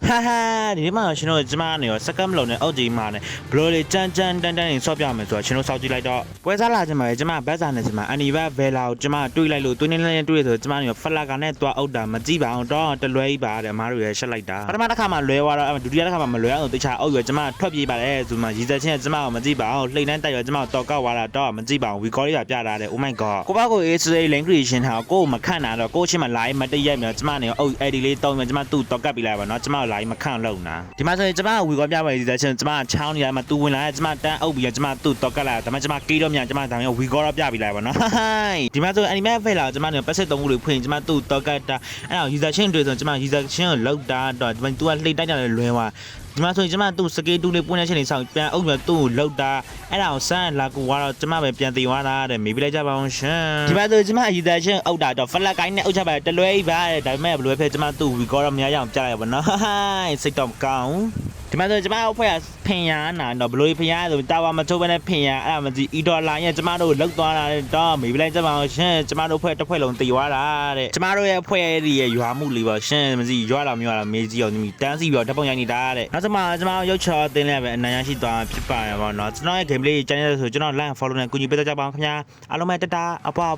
哈哈，你妈现在怎么呢？是干不了呢？奥吉嘛呢？不罗的真单的手表没错，现在手机来着。为啥啦？怎么白啥呢？怎么？安尼话为了怎么对来路对那对头怎么呢？发拉干呢多奥达么几把多的雷把的马路也是来的。他妈的看嘛雷话了，杜迪亚看嘛雷啊，对查奥月怎么特别把嘞？怎么？现在现在怎么么几把？雷南大约怎么多高话了多么几把？we call it 表达的 ，Oh my god！ 我把个 HA language 哈，我们看哪了？我起码来么的也没有怎么呢？哦，哎，你到么怎么都多隔壁来吧？那怎么来么看路呢？ဒီမှာဆိုရင်ကျမဝီကောပြပါရည်တဲ့ချင်းကျမချောင်းနေရမှာတူဝင်လာတဲ့ကျမတန်းအုပ်ပြီးကျမတူတော့ကလာဒါမှကျမကေးတော့မြန်ကျမဒါမျိုးဝီကောတော့ပြပြီးလိုက်ပါနော်ဒီမှာဆိုအနီမဲဖိတ်လာကျမနေပတ်ဆက်သုံးခုတွေဖွင့်ကျမတူတော့ကတာအဲ့တော့ user ချင်းတွေဆိုကျမ user ချင်းကိုလောက်တာတော့ဒီမှာ तू ကလှိတ်တိုက်ကြတယ်လွင်သွားဒီမှာဆိုရင်ကျမတူစကေးတူလေးပွင့်တဲ့ချင်းတွေဆောက်ပြန်အုပ်ပြီးသူ့ကိုလောက်တာအဲ့ဒါကိုစမ်းလာကူကတော့ကျမပဲပြန်တည်သွားတာတဲ့မေးပြလိုက်ကြပါအောင်ရှင်ဒီမှာဆိုကျမ user ချင်းအုပ်တာတော့ flat ကိုင်းနဲ့အုပ်ချပါတလွဲပါတဲ့ဒါပေမဲ့ဘယ်လိုဖြစ်ကျမတူဝီကောတော့မရအောင်ပြလိုက်ပါနော်စိတ်တော့မကောင်းဒီမှာဆိုကျမတို့ဖွဲ့ဖင်ရနာတော့ဘလို့ဖင်ရဆိုတာဝါမထုတ်ဘဲနဲ့ဖင်ရအဲ့ဒါမကြည့်အီဒေါ်လာရဲ့ကျမတို့လောက်သွားတာတော့မေးပြလိုက်ကြပါအောင်ရှင်ကျမတို့ဖွဲ့တစ်ဖွဲ့လုံးတည်သွားတာတဲ့ကျမတို့ရဲ့ဖွဲ့ရဲ့ရွာမှုလေးပါရှင်မကြည့်ရွာလာမျိုးလာမေးကြည့်အောင်ဒီတန်းစီပြီးတော့ဓာတ်ပုံရိုက်နေတာတဲ့နောက်ကျမရုပ်ချော်တင်လည်းပဲအနံ့ရရှိသွားဖြစ်ပါရပါတော့ကျွန်တော်ရဲ့ game လေးကျန်ရဆိုကျွန်တော် like follow နဲ့ကူညီပေးကြပါအောင်ခင်ဗျာအားလုံးပဲတတာအပွား